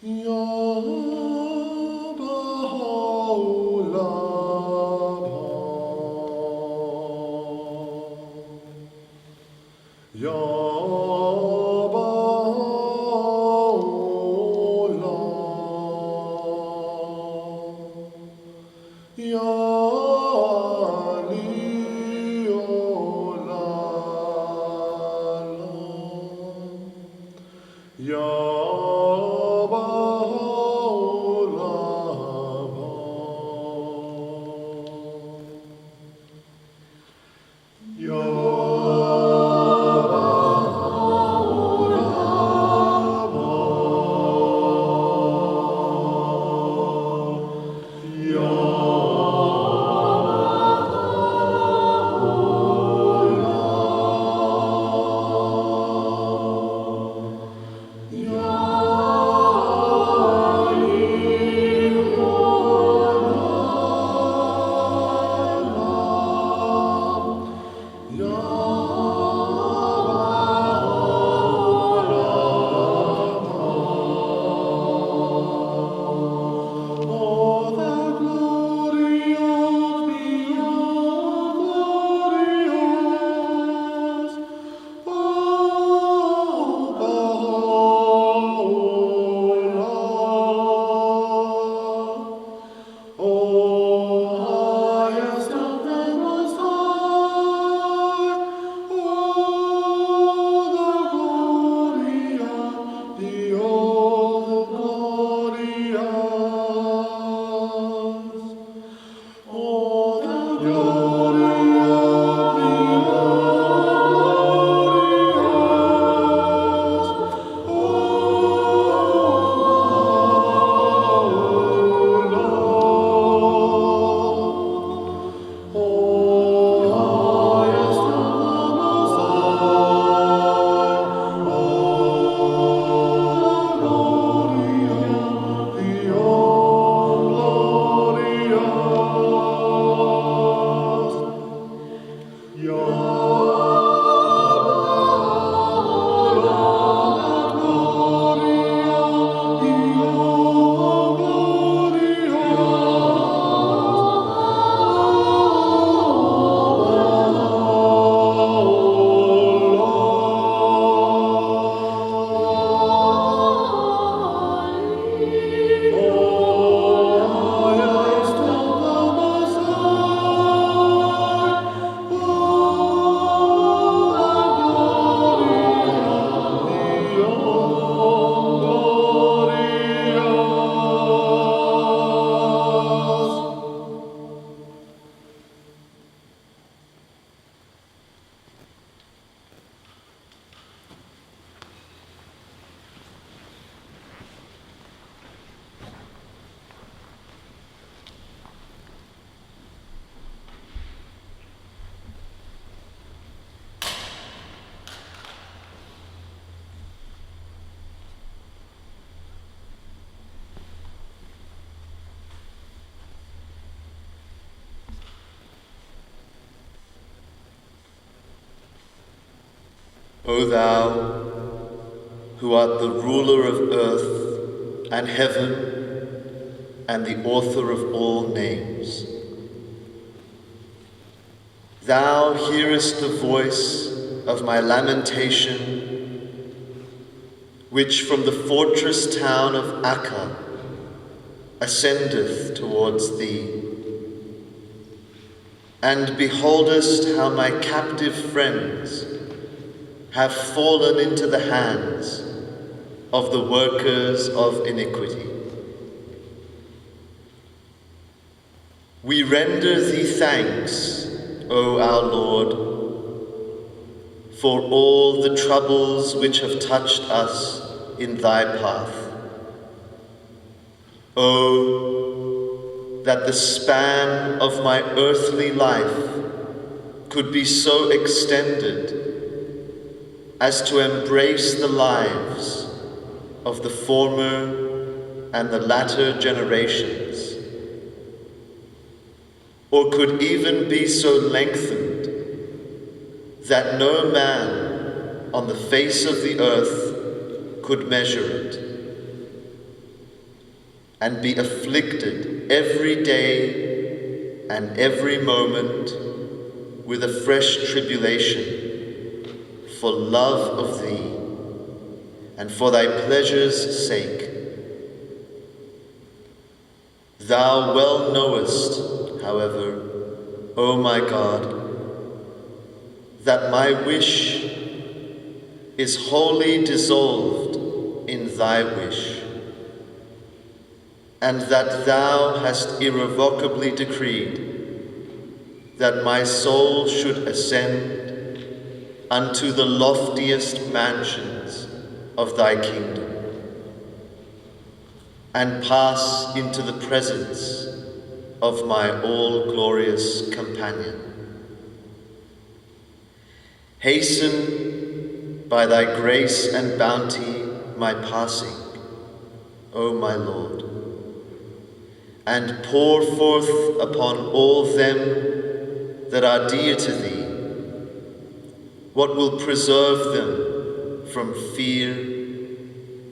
Ya Baha'u'llah, Ya Baha'u'llah, Ya Ya Baha'u'llah, Ya O thou, who art the ruler of earth and heaven and the author of all names, thou hearest the voice of my lamentation, which from the fortress town of Akka ascendeth towards thee, and beholdest how my captive friends have fallen into the hands of the workers of iniquity. We render thee thanks, O our Lord, for all the troubles which have touched us in thy path. Oh, that the span of my earthly life could be so extended as to embrace the lives of the former and the latter generations, or could even be so lengthened that no man on the face of the earth could measure it. and be afflicted every day and every moment with a fresh tribulation for love of thee and for thy pleasure's sake. Thou well knowest, however, O my God, that my wish is wholly dissolved in thy wish, and that thou hast irrevocably decreed that my soul should ascend unto the loftiest mansions of thy kingdom, and pass into the presence of my all-glorious companion. Hasten by thy grace and bounty my passing, O my Lord, and pour forth upon all them that are dear to thee what will preserve them from fear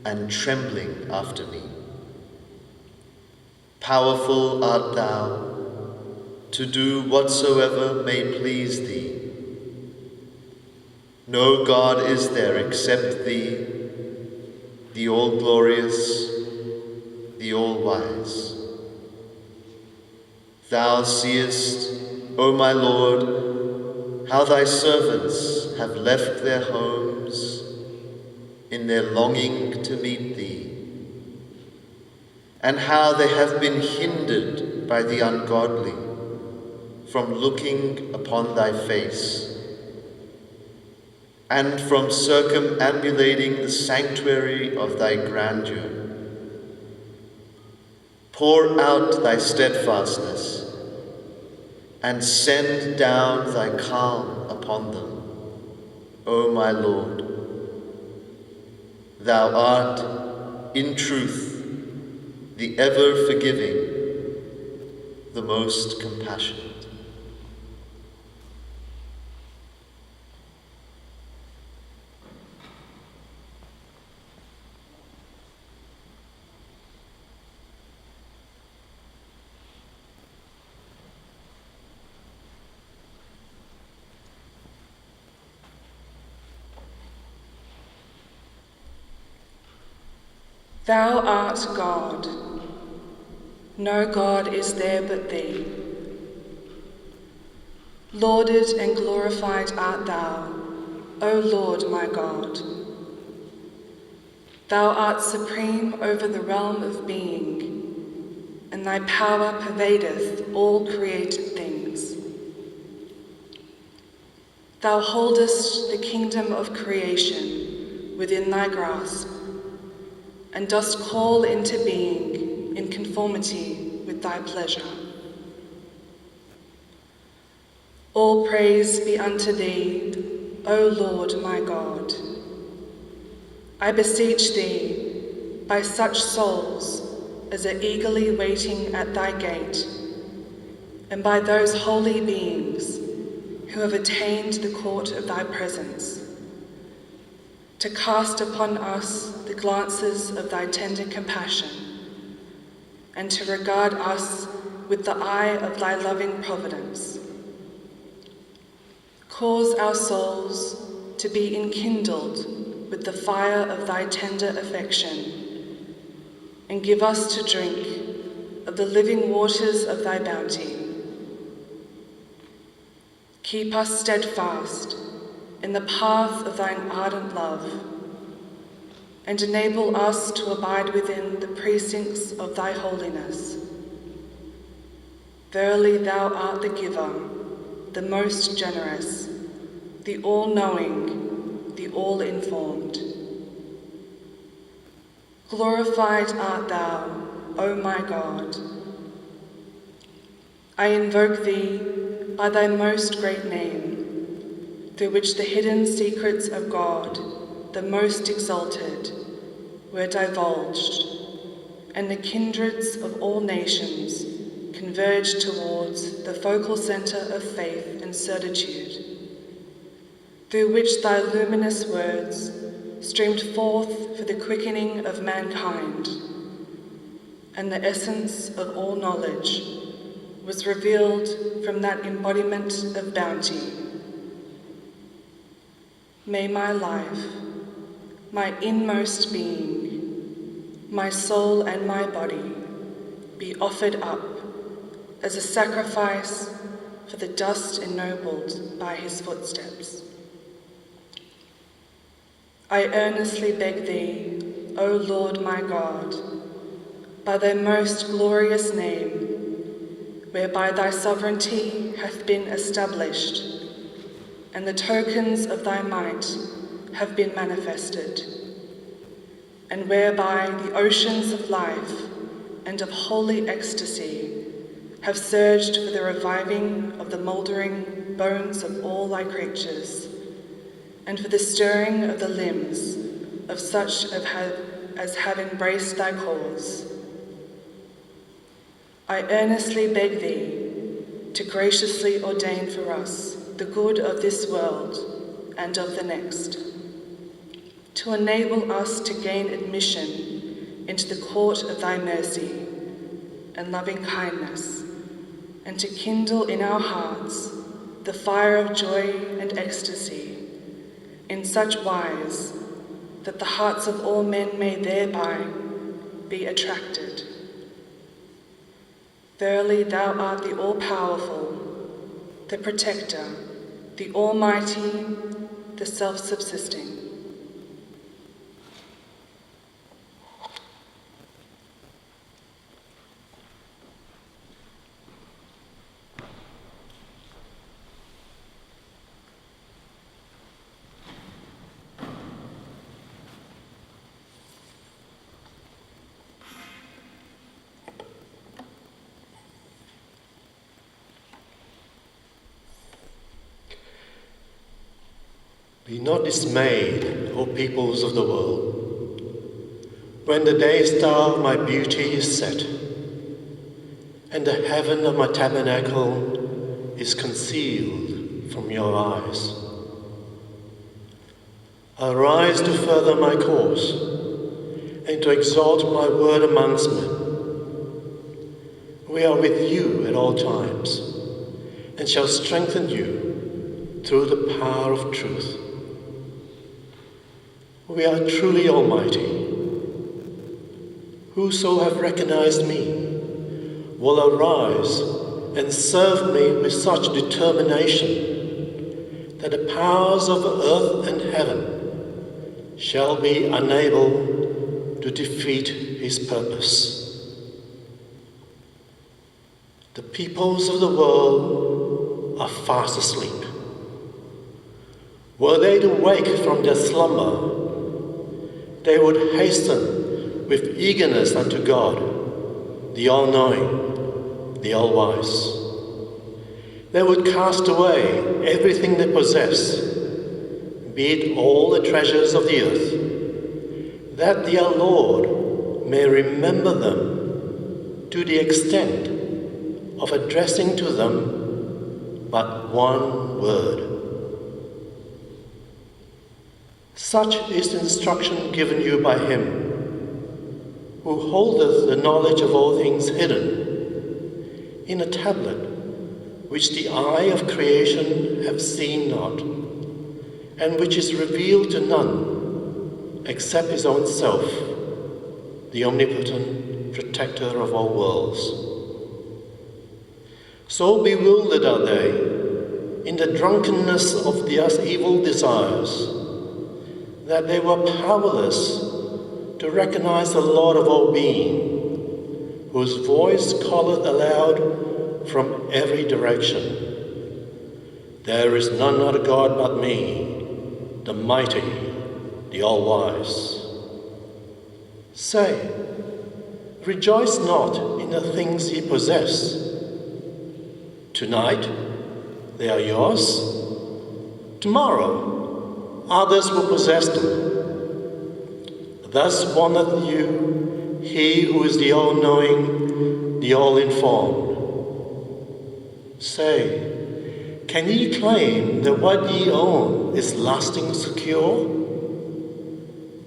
and trembling after me. Powerful art thou to do whatsoever may please thee. No God is there except thee, the all-glorious, the all-wise. Thou seest, O my Lord, how thy servants have left their homes in their longing to meet thee, and how they have been hindered by the ungodly from looking upon thy face, and from circumambulating the sanctuary of thy grandeur. Pour out thy steadfastness, and send down thy calm upon them, O my Lord. Thou art, in truth, the ever-forgiving, the most compassionate. Thou art God. No God is there but thee. Lauded and glorified art thou, O Lord my God. Thou art supreme over the realm of being, and thy power pervadeth all created things. Thou holdest the kingdom of creation within thy grasp, and dost call into being in conformity with thy pleasure. All praise be unto thee, O Lord my God. I beseech thee, by such souls as are eagerly waiting at thy gate, and by those holy beings who have attained the court of thy presence, to cast upon us the glances of thy tender compassion, and to regard us with the eye of thy loving providence. Cause our souls to be enkindled with the fire of thy tender affection, and give us to drink of the living waters of thy bounty. Keep us steadfast in the path of thine ardent love, and enable us to abide within the precincts of thy holiness. Verily thou art the giver, the most generous, the all-knowing, the all-informed. Glorified art thou, O my God. I invoke thee by thy most great name, through which the hidden secrets of God, the most exalted, were divulged, and the kindreds of all nations converged towards the focal centre of faith and certitude, through which thy luminous words streamed forth for the quickening of mankind, and the essence of all knowledge, was revealed from that embodiment of bounty. May my life, my inmost being, my soul and my body be offered up as a sacrifice for the dust ennobled by his footsteps. I earnestly beg thee, O Lord my God, by thy most glorious name, whereby thy sovereignty hath been established, and the tokens of thy might have been manifested, and whereby the oceans of life and of holy ecstasy have surged for the reviving of the mouldering bones of all thy creatures, and for the stirring of the limbs of such as have embraced thy cause. I earnestly beg thee to graciously ordain for us the good of this world and of the next, to enable us to gain admission into the court of thy mercy and loving kindness, and to kindle in our hearts the fire of joy and ecstasy in such wise that the hearts of all men may thereby be attracted. Verily thou art the all-powerful, the protector, the almighty, the self-subsisting. Be not dismayed, O peoples of the world, when the day star of my beauty is set, and the heaven of my tabernacle is concealed from your eyes. Arise to further my course, and to exalt my word amongst men. We are with you at all times, and shall strengthen you through the power of truth. We are truly almighty. Whoso have recognized me will arise and serve me with such determination that the powers of earth and heaven shall be unable to defeat his purpose. The peoples of the world are fast asleep. Were they to wake from their slumber, they would hasten with eagerness unto God, the all-knowing, the all-wise. They would cast away everything they possess, be it all the treasures of the earth, that their Lord may remember them to the extent of addressing to them but one word. Such is the instruction given you by him who holdeth the knowledge of all things hidden in a tablet which the eye of creation hath seen not, and which is revealed to none except his own self, the omnipotent protector of all worlds. So bewildered are they in the drunkenness of their evil desires, that they were powerless to recognize the Lord of all being, whose voice calleth aloud from every direction. There is none other God but me, the mighty, the all-wise. Say, rejoice not in the things ye possess. Tonight they are yours. Tomorrow others will possess them. Thus warneth you he who is the all-knowing, the all-informed. Say, can ye claim that what ye own is lasting secure?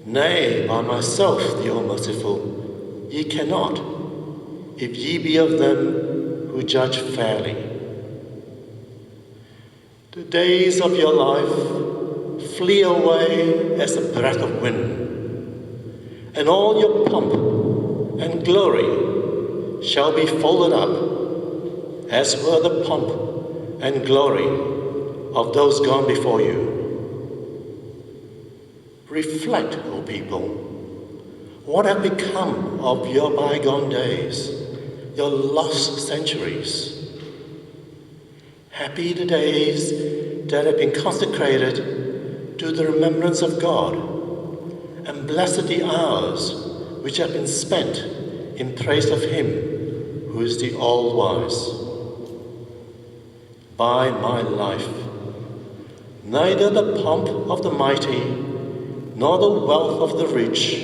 Nay, by myself, the all-merciful, ye cannot. if ye be of them who judge fairly. The days of your life flee away as a breath of wind, and all your pomp and glory shall be folded up, as were the pomp and glory of those gone before you. Reflect, O people, what have become of your bygone days, your lost centuries. Happy the days that have been consecrated to the remembrance of God, and blessed the hours which have been spent in praise of Him who is the all-wise. By my life, neither the pomp of the mighty nor the wealth of the rich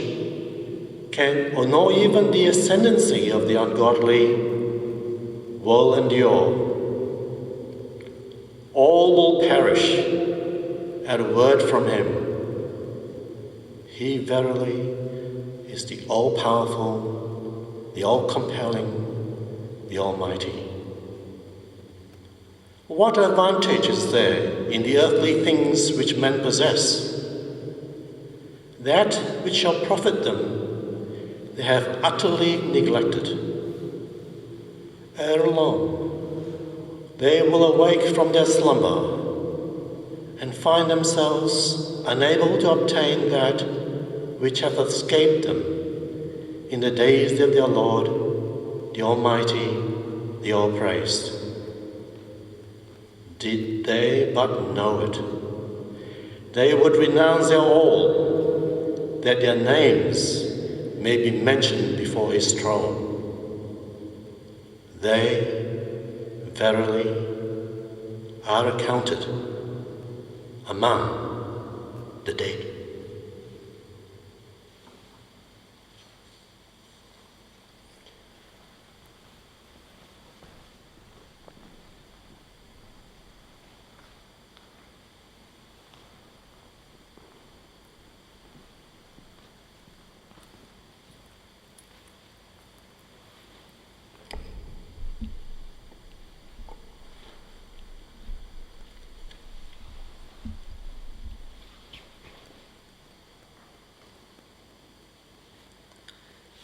can, or nor even the ascendancy of the ungodly, will endure. All will perish at a word from Him. He verily is the all-powerful, the all-compelling, the Almighty. What advantage is there in the earthly things which men possess? That which shall profit them, they have utterly neglected. Ere long, they will awake from their slumber and find themselves unable to obtain that which hath escaped them in the days of their Lord, the Almighty, the All-Praised. Did they but know it, they would renounce their all, that their names may be mentioned before His throne. They verily are accounted among the dead.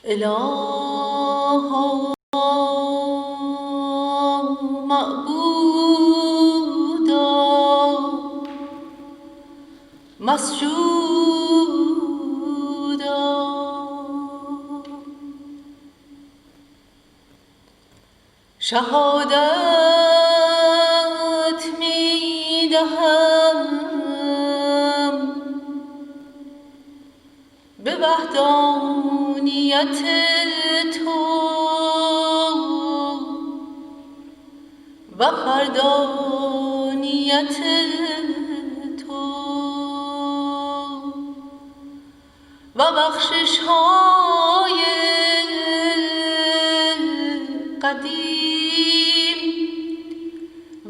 إله معبودا مسجودا شهادت می دهم به وحدانیت تو و فردانیت تو و بخشش های قدیم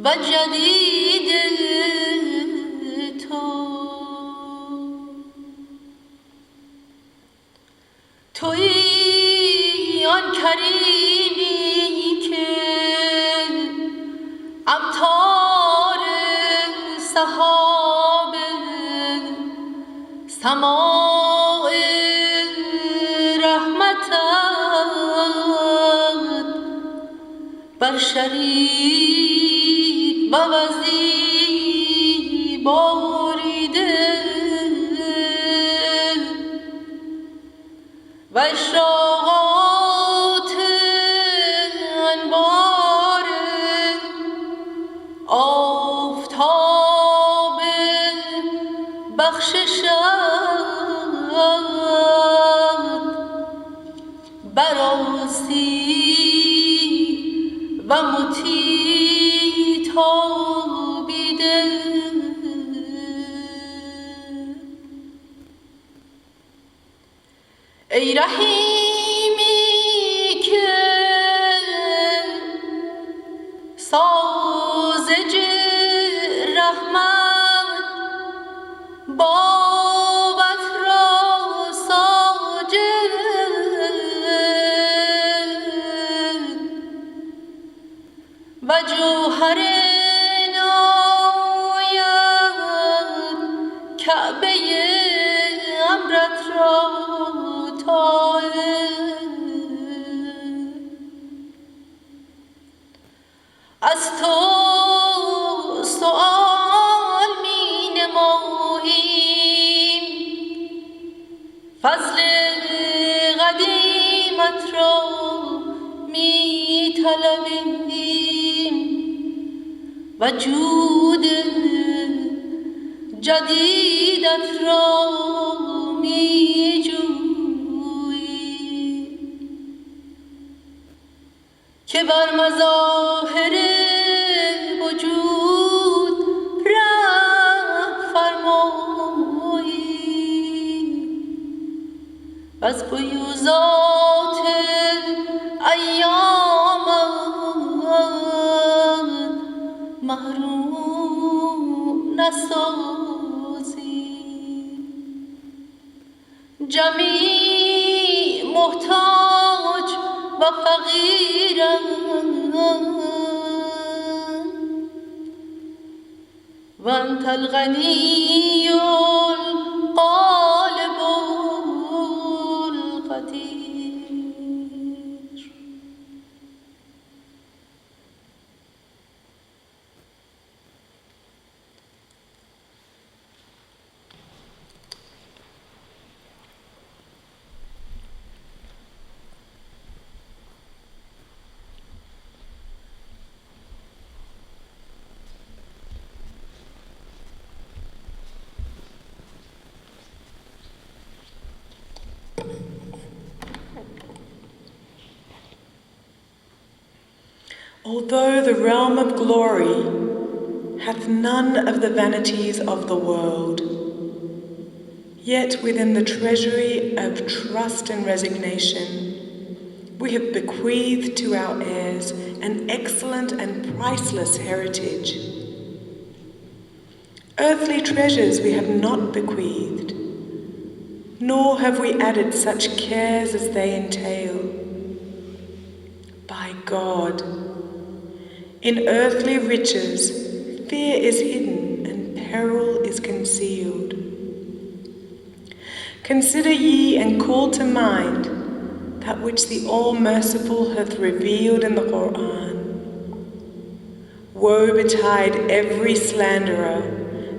و جدید تو. تویی آن کریمی که امطار سحاب سماع رحمتت بر شریف و وضیع باریده و اشراقات انوار آفتاب بخششت بر آسیب و مطیع و جوهر ناید کعبه امرت را طالب از تو سؤال می نماییم فضل قدیمت را می طلبیم و جود جدیدت را می جوییم که بر مظاهر وجود رحم فرمایی و از فیوزات ایام محروم نسازی جمیع محتاج و فقیرم و انت الغنی الغالب القدیر. Although the realm of glory hath none of the vanities of the world, yet within the treasury of trust and resignation we have bequeathed to our heirs an excellent and priceless heritage. Earthly treasures we have not bequeathed, nor have we added such cares as they entail. By God, in earthly riches, fear is hidden and peril is concealed. Consider ye and call to mind that which the All-Merciful hath revealed in the Qur'an. Woe betide every slanderer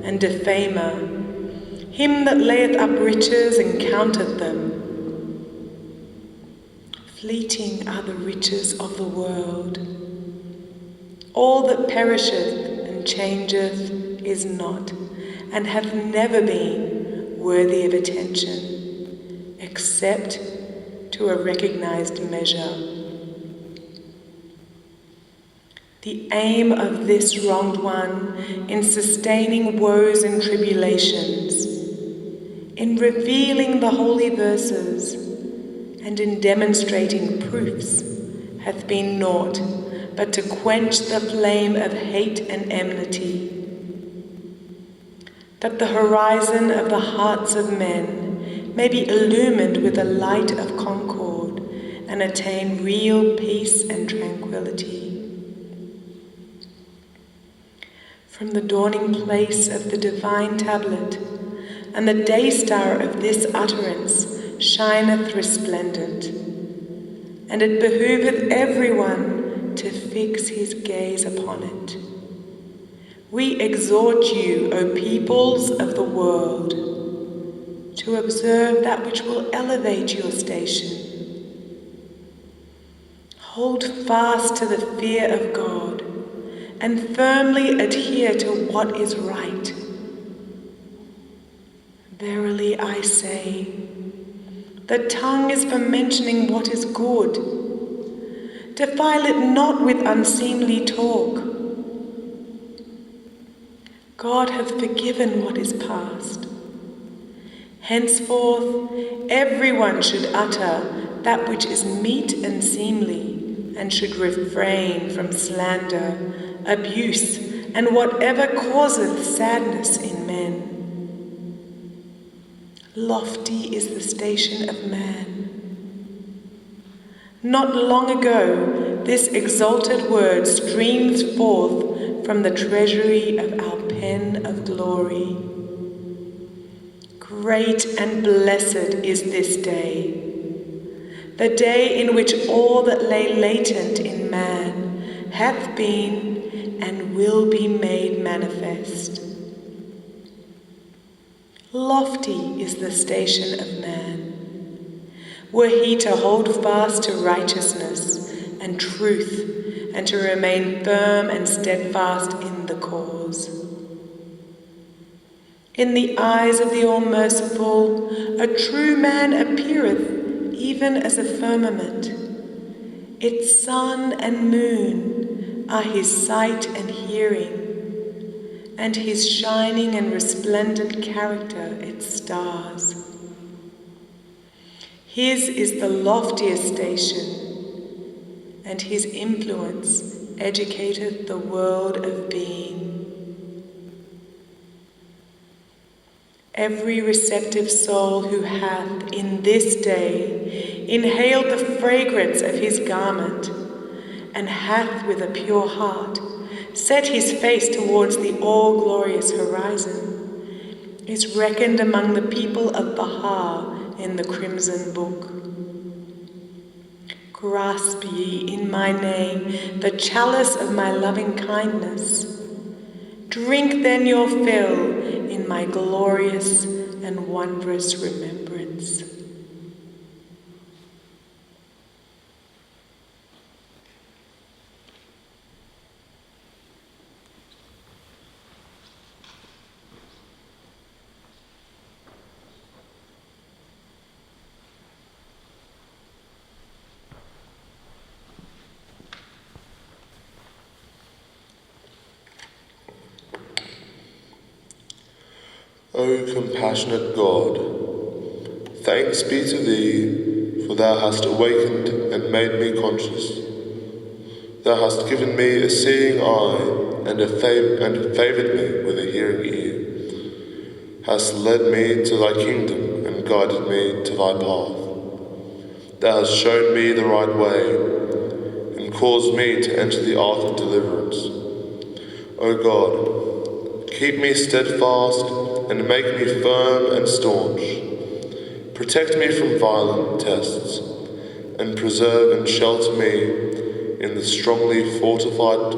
and defamer, him that layeth up riches and counteth them. Fleeting are the riches of the world. All that perisheth and changeth is not, and hath never been worthy of attention, except to a recognized measure. The aim of this wronged one in sustaining woes and tribulations, in revealing the holy verses, and in demonstrating proofs, hath been naught but to quench the flame of hate and enmity, that the horizon of the hearts of men may be illumined with the light of concord and attain real peace and tranquility. From the dawning place of the divine tablet and the day star of this utterance shineth resplendent, and it behoveth everyone to fix his gaze upon it. We exhort you, O peoples of the world, to observe that which will elevate your station. Hold fast to the fear of God and firmly adhere to what is right. Verily I say, the tongue is for mentioning what is good. Defile it not with unseemly talk. God hath forgiven what is past. Henceforth, everyone should utter that which is meet and seemly, and should refrain from slander, abuse, and whatever causeth sadness in men. Lofty is the station of man. Not long ago, this exalted word streamed forth from the treasury of our pen of glory. Great and blessed is this day, the day in which all that lay latent in man hath been and will be made manifest. Lofty is the station of man. Were he to hold fast to righteousness and truth, and to remain firm and steadfast in the cause. In the eyes of the All-Merciful, a true man appeareth even as a firmament. Its sun and moon are his sight and hearing, and his shining and resplendent character its stars. His is the loftiest station, and his influence educateth the world of being. Every receptive soul who hath in this day inhaled the fragrance of his garment, and hath with a pure heart set his face towards the all-glorious horizon, is reckoned among the people of Baha in the crimson book. Grasp ye in my name the chalice of my loving kindness. Drink then your fill in my glorious and wondrous remembrance. O compassionate God, thanks be to Thee, for Thou hast awakened and made me conscious. Thou hast given me a seeing eye and favoured me with a hearing ear, hast led me to Thy kingdom and guided me to Thy path. Thou hast shown me the right way and caused me to enter the ark of deliverance. O God, keep me steadfast and make me firm and staunch. Protect me from violent tests, and preserve and shelter me in the strongly fortified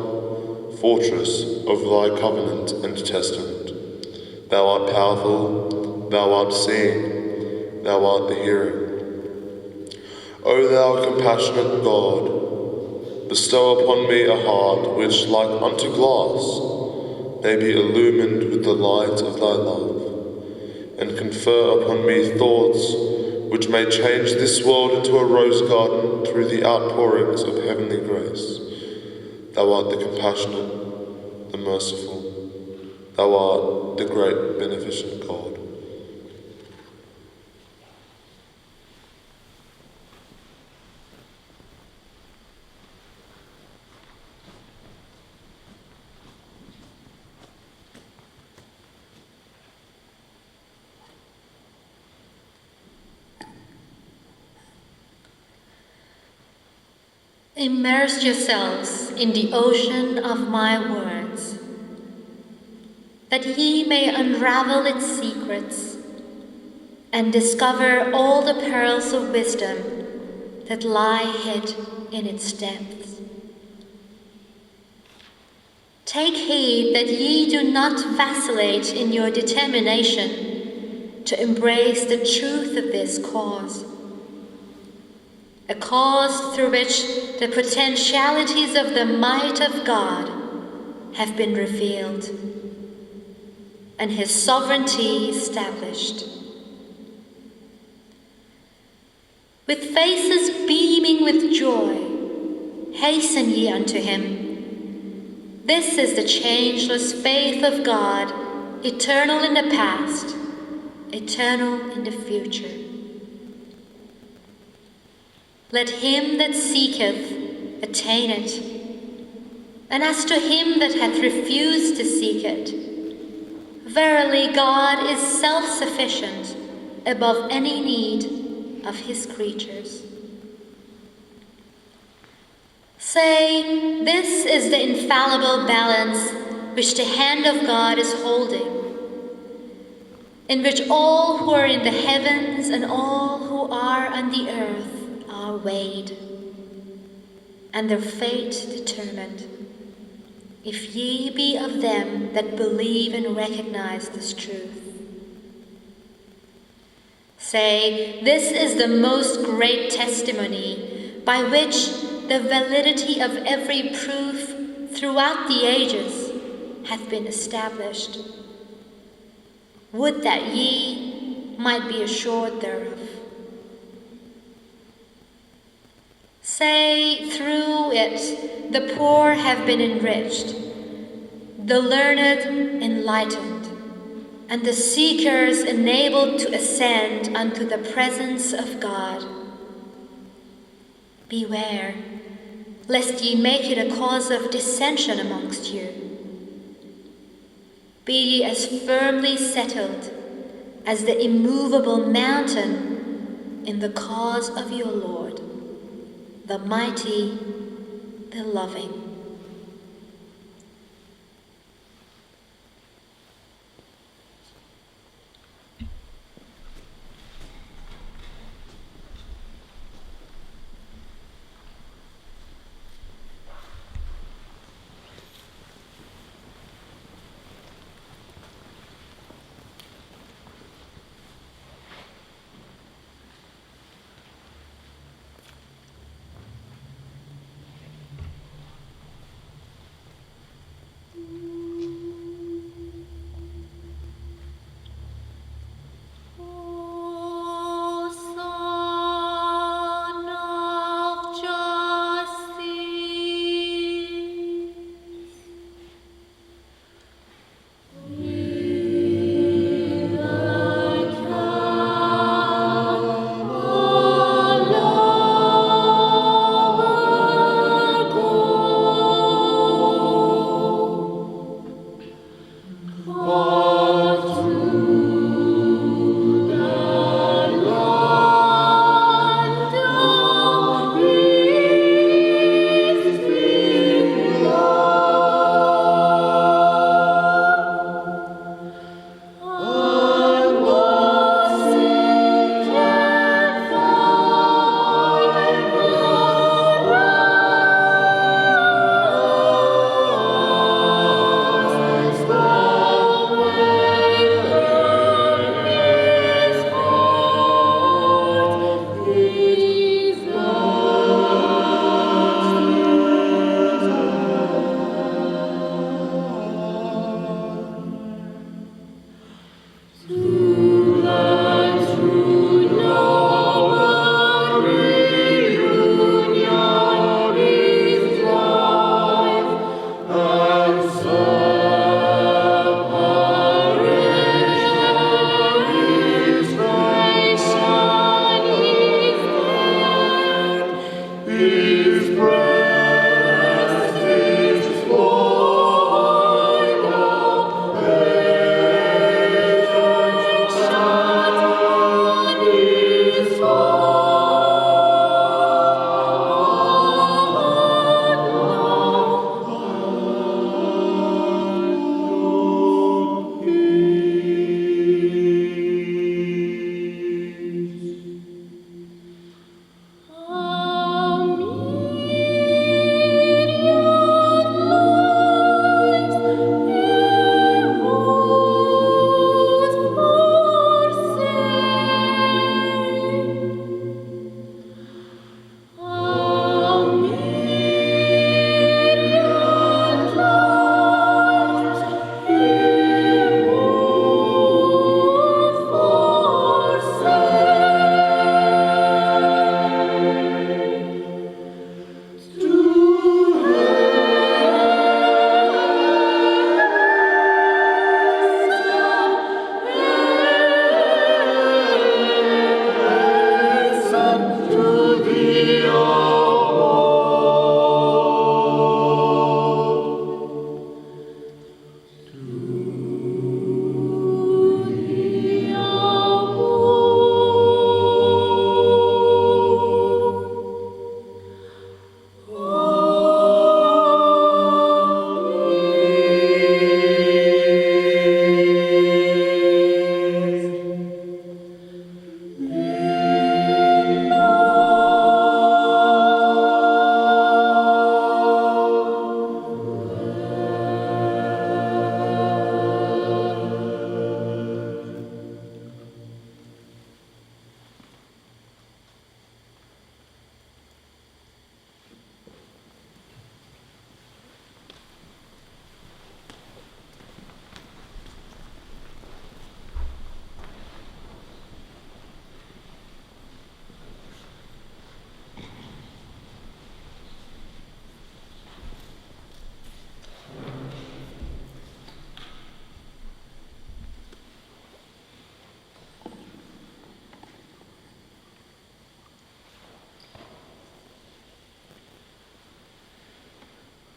fortress of Thy covenant and testament. Thou art powerful, Thou art seeing, Thou art the hearing. O Thou compassionate God, bestow upon me a heart which, like unto glass, may be illumined with the light of Thy love, and confer upon me thoughts which may change this world into a rose garden through the outpourings of heavenly grace. Thou art the compassionate, the merciful. Thou art the great beneficent God. Immerse yourselves in the ocean of my words, that ye may unravel its secrets and discover all the pearls of wisdom that lie hid in its depths. Take heed that ye do not vacillate in your determination to embrace the truth of this cause, a cause through which the potentialities of the might of God have been revealed and His sovereignty established. With faces beaming with joy, hasten ye unto Him. This is the changeless faith of God, eternal in the past, eternal in the future. Let him that seeketh attain it, and as to him that hath refused to seek it, verily God is self-sufficient above any need of His creatures. Say, this is the infallible balance which the hand of God is holding, in which all who are in the heavens and all who are on the earth are weighed, and their fate determined, if ye be of them that believe and recognize this truth. Say, this is the most great testimony by which the validity of every proof throughout the ages hath been established. Would that ye might be assured thereof. Say, through it the poor have been enriched, the learned enlightened, and the seekers enabled to ascend unto the presence of God. Beware, lest ye make it a cause of dissension amongst you. Be ye as firmly settled as the immovable mountain in the cause of your Lord, the mighty, the loving.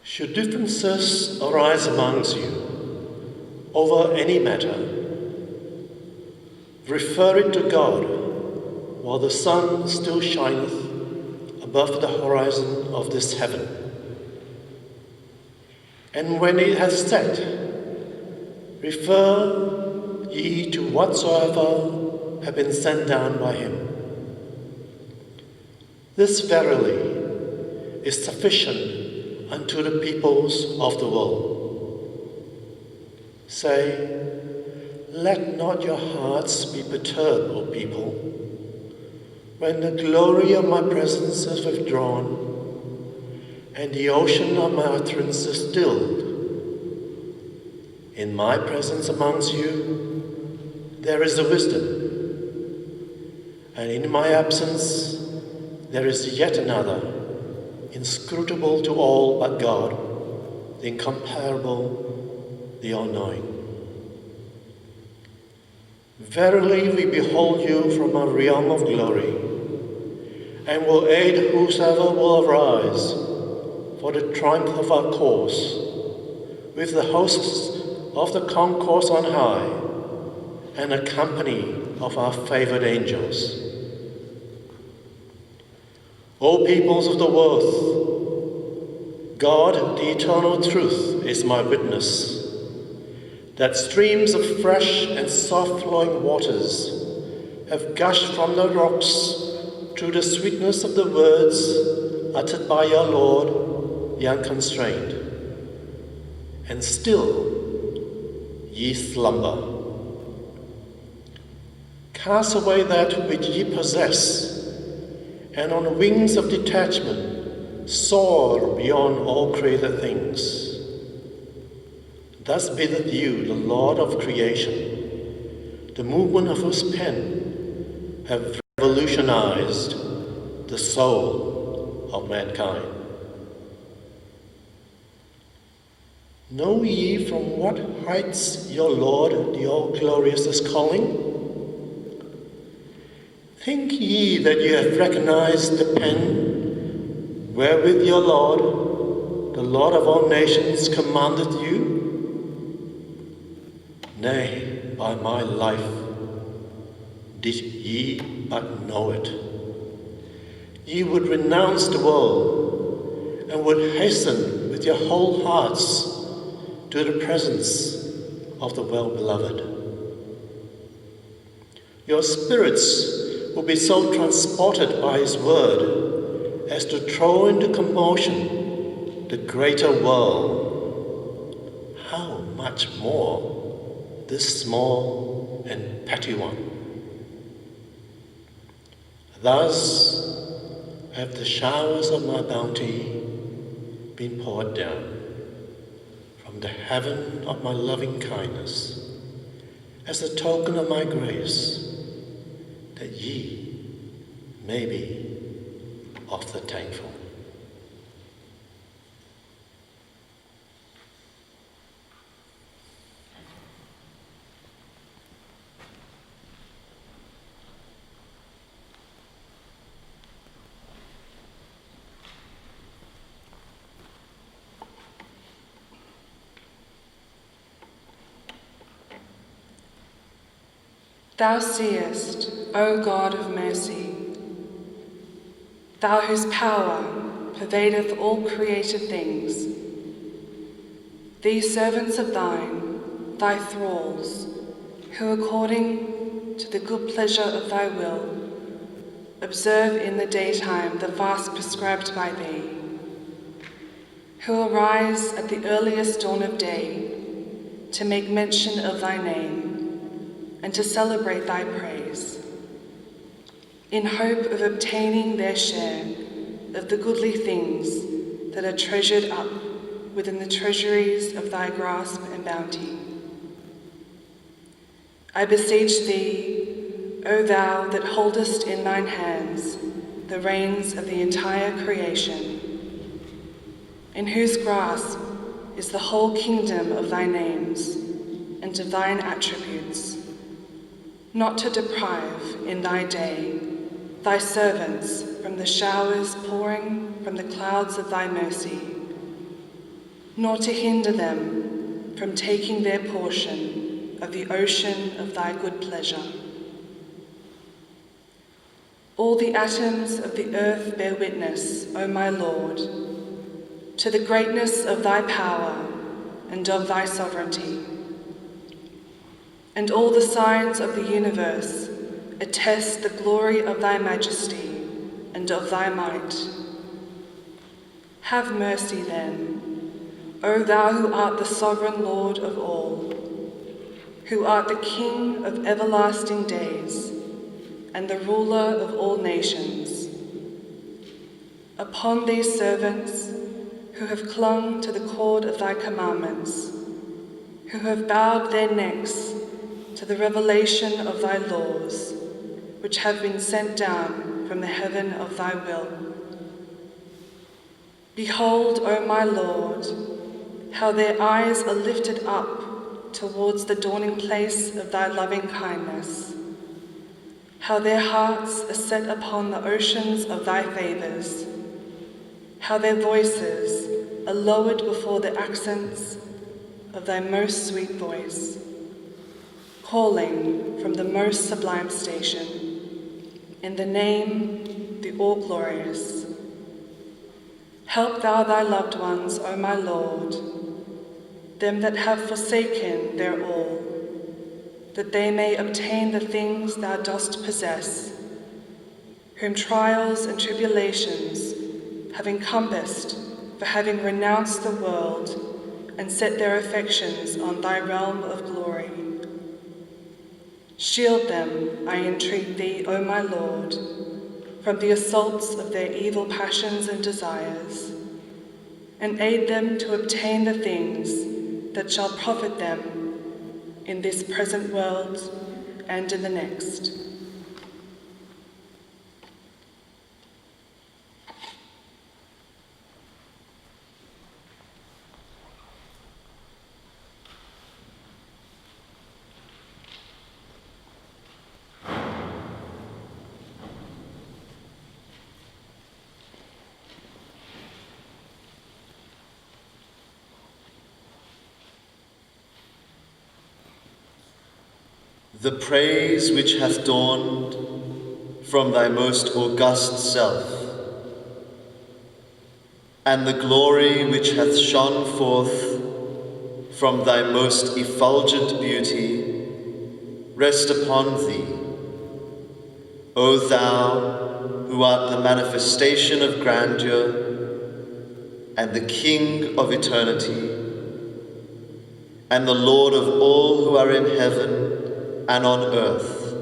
Should differences arise amongst you over any matter, refer it to God while the sun still shineth above the horizon of this heaven. And when it has set, refer ye to whatsoever have been sent down by him. This verily is sufficient unto the peoples of the world. Say, let not your hearts be perturbed, O people, when the glory of my presence is withdrawn, and the ocean of my utterance is stilled. In my presence amongst you, there is a wisdom, and in my absence, there is yet another, inscrutable to all but God, the incomparable, the all-knowing. Verily we behold you from a realm of glory, and will aid whosoever will arise for the triumph of our cause, with the hosts of the concourse on high, and a company of our favored angels. O peoples of the world, God, the eternal truth, is my witness, that streams of fresh and soft-flowing waters have gushed from the rocks through the sweetness of the words uttered by your Lord, the unconstrained. And still ye slumber. Cast away that which ye possess, and on wings of detachment soar beyond all created things. Thus biddeth you the Lord of creation, the movement of whose pen have revolutionized the soul of mankind. Know ye from what heights your Lord, the all-glorious, is calling? Think ye that ye have recognized the pen wherewith your Lord, the Lord of all nations, commandeth you? Nay, by my life, did ye but know it, ye would renounce the world, and would hasten with your whole hearts to the presence of the well-beloved. Your spirits will be so transported by his word as to throw into commotion the greater world. How much more this small and petty one? Thus have the showers of my bounty been poured down from the heaven of my loving kindness, as a token of my grace, that ye may be of the thankful. Thou seest, O God of mercy, thou whose power pervadeth all created things, these servants of thine, thy thralls, who according to the good pleasure of thy will observe in the daytime the fast prescribed by thee, who arise at the earliest dawn of day to make mention of thy name and to celebrate thy praise, in hope of obtaining their share of the goodly things that are treasured up within the treasuries of thy grasp and bounty. I beseech thee, O thou that holdest in thine hands the reins of the entire creation, in whose grasp is the whole kingdom of thy names and of thine attributes, not to deprive in thy day thy servants from the showers pouring from the clouds of thy mercy, nor to hinder them from taking their portion of the ocean of thy good pleasure. All the atoms of the earth bear witness, O my Lord, to the greatness of thy power and of thy sovereignty. And all the signs of the universe attest the glory of thy majesty and of thy might. Have mercy then, O thou who art the sovereign Lord of all, who art the King of everlasting days and the ruler of all nations, upon these servants who have clung to the cord of thy commandments, who have bowed their necks to the revelation of thy laws, which have been sent down from the heaven of thy will. Behold, O my Lord, how their eyes are lifted up towards the dawning place of thy loving kindness, how their hearts are set upon the oceans of thy favours, how their voices are lowered before the accents of thy most sweet voice, calling from the most sublime station, in the name, the all-glorious. Help thou thy loved ones, O my Lord, them that have forsaken their all, that they may obtain the things thou dost possess, whom trials and tribulations have encompassed for having renounced the world and set their affections on thy realm of glory. Shield them, I entreat thee, O my Lord, from the assaults of their evil passions and desires, and aid them to obtain the things that shall profit them in this present world and in the next. The praise which hath dawned from thy most august self, and the glory which hath shone forth from thy most effulgent beauty, rest upon thee, O thou who art the manifestation of grandeur and the King of eternity, and the Lord of all who are in heaven and on earth.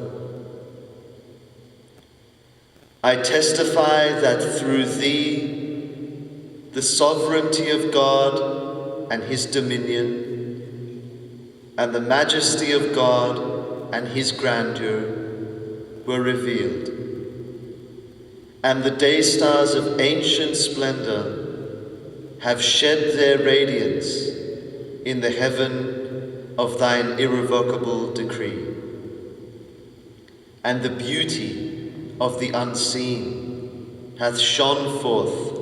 I testify that through thee the sovereignty of God and his dominion, and the majesty of God and his grandeur were revealed, and the day stars of ancient splendor have shed their radiance in the heaven of thine irrevocable decree. And the beauty of the unseen hath shone forth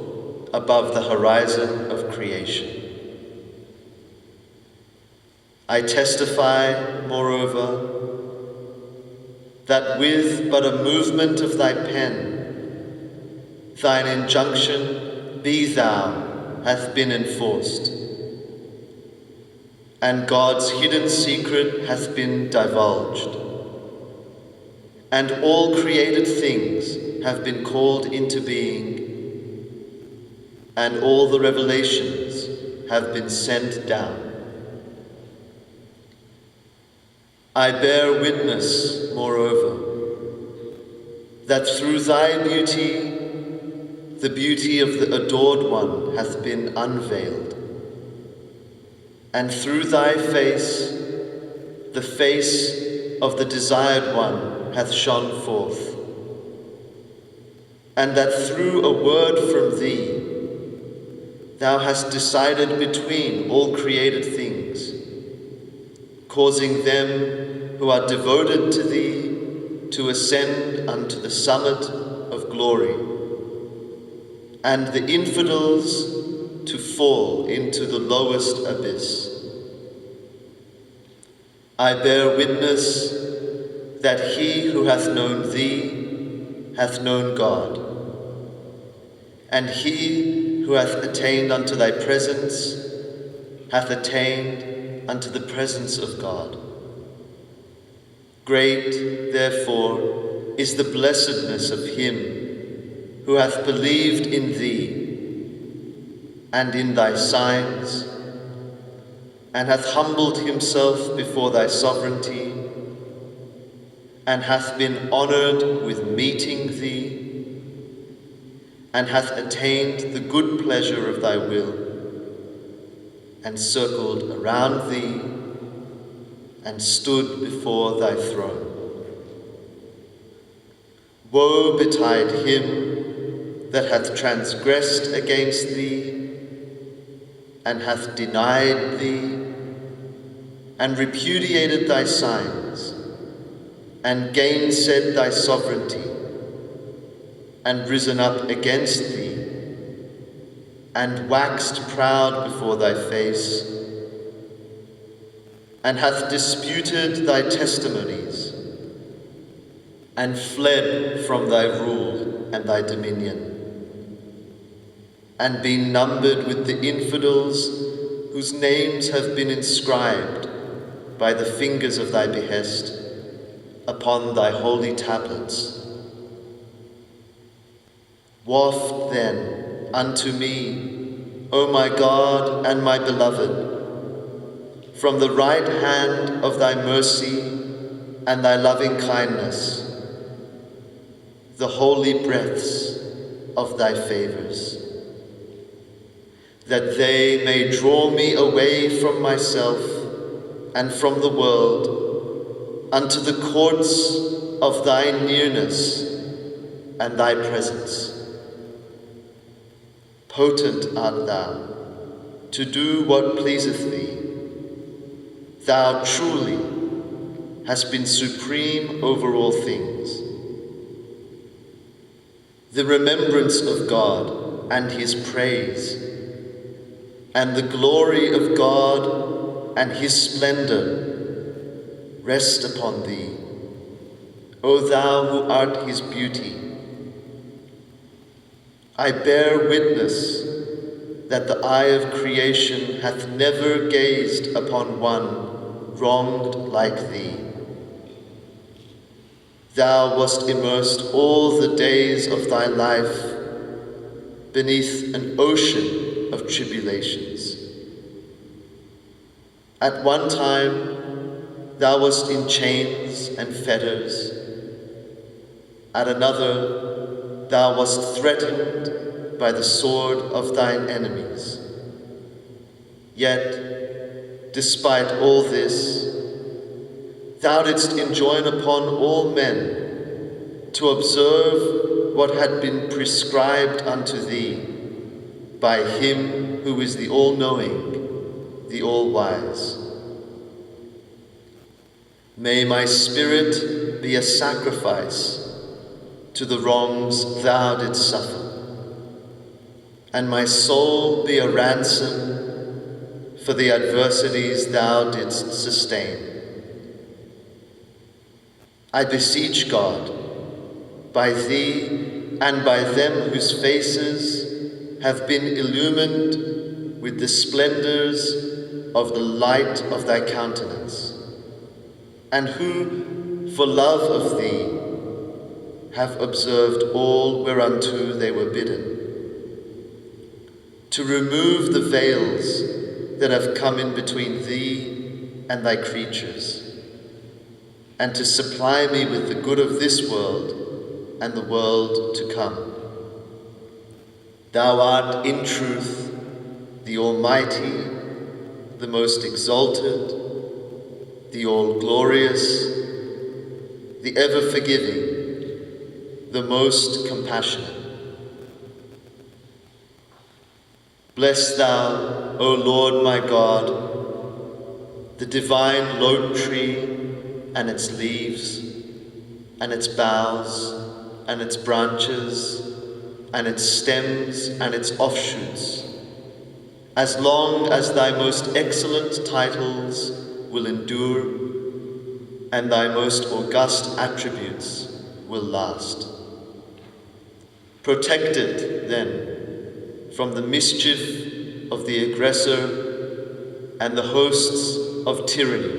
above the horizon of creation. I testify, moreover, that with but a movement of thy pen, thine injunction, be thou, hath been enforced, and God's hidden secret hath been divulged, and all created things have been called into being, and all the revelations have been sent down. I bear witness, moreover, that through thy beauty, the beauty of the adored one hath been unveiled, and through thy face, the face of the desired one hath shone forth, and that through a word from thee, thou hast decided between all created things, causing them who are devoted to thee to ascend unto the summit of glory, and the infidels to fall into the lowest abyss. I bear witness that he who hath known thee hath known God, and he who hath attained unto thy presence hath attained unto the presence of God. Great, therefore, is the blessedness of him who hath believed in thee and in thy signs, and hath humbled himself before thy sovereignty, and hath been honoured with meeting thee, and hath attained the good pleasure of thy will, and circled around thee, and stood before thy throne. Woe betide him that hath transgressed against thee, and hath denied thee, and repudiated thy signs, and gainsaid thy sovereignty, and risen up against thee, and waxed proud before thy face, and hath disputed thy testimonies, and fled from thy rule and thy dominion, and been numbered with the infidels whose names have been inscribed by the fingers of thy behest upon thy holy tablets. Waft then unto me, O my God and my beloved, from the right hand of thy mercy and thy loving kindness, the holy breaths of thy favors, that they may draw me away from myself and from the world unto the courts of thy nearness and thy presence. Potent art thou to do what pleaseth thee. Thou truly hast been supreme over all things. The remembrance of God and his praise, and the glory of God and his splendor rest upon thee, O thou who art his beauty. I bear witness that the eye of creation hath never gazed upon one wronged like thee. Thou wast immersed all the days of thy life beneath an ocean of tribulations. At one time thou wast in chains and fetters. At another thou wast threatened by the sword of thine enemies. Yet, despite all this, thou didst enjoin upon all men to observe what had been prescribed unto thee by him who is the all-knowing, the all-wise. May my spirit be a sacrifice to the wrongs thou didst suffer, and my soul be a ransom for the adversities thou didst sustain. I beseech God, by thee and by them whose faces have been illumined with the splendors of the light of thy countenance, and who, for love of thee, have observed all whereunto they were bidden, to remove the veils that have come in between thee and thy creatures, and to supply me with the good of this world and the world to come. Thou art in truth the Almighty, the most exalted, the all-glorious, the ever-forgiving, the most compassionate. Bless thou, O Lord my God, the divine lote tree and its leaves, and its boughs, and its branches, and its stems, and its offshoots, as long as thy most excellent titles will endure and thy most august attributes will last. Protected, then, from the mischief of the aggressor and the hosts of tyranny,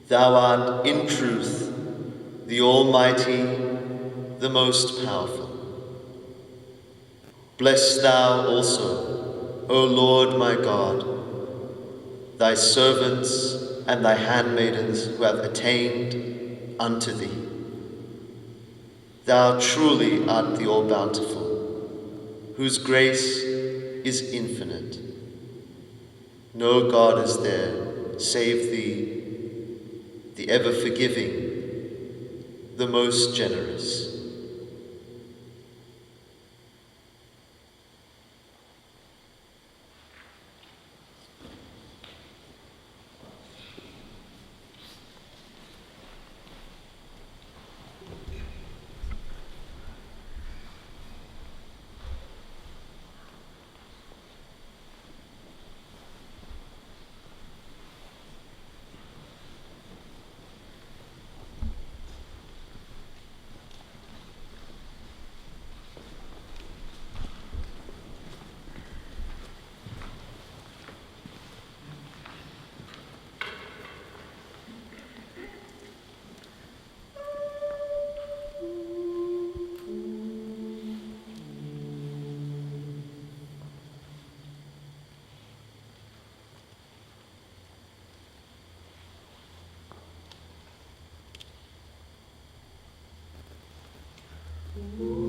thou art in truth the Almighty, the most powerful. Bless thou also, O Lord my God, thy servants and thy handmaidens who have attained unto thee. Thou truly art the all-bountiful, whose grace is infinite. No God is there save thee, the ever-forgiving, the most generous. Ooh.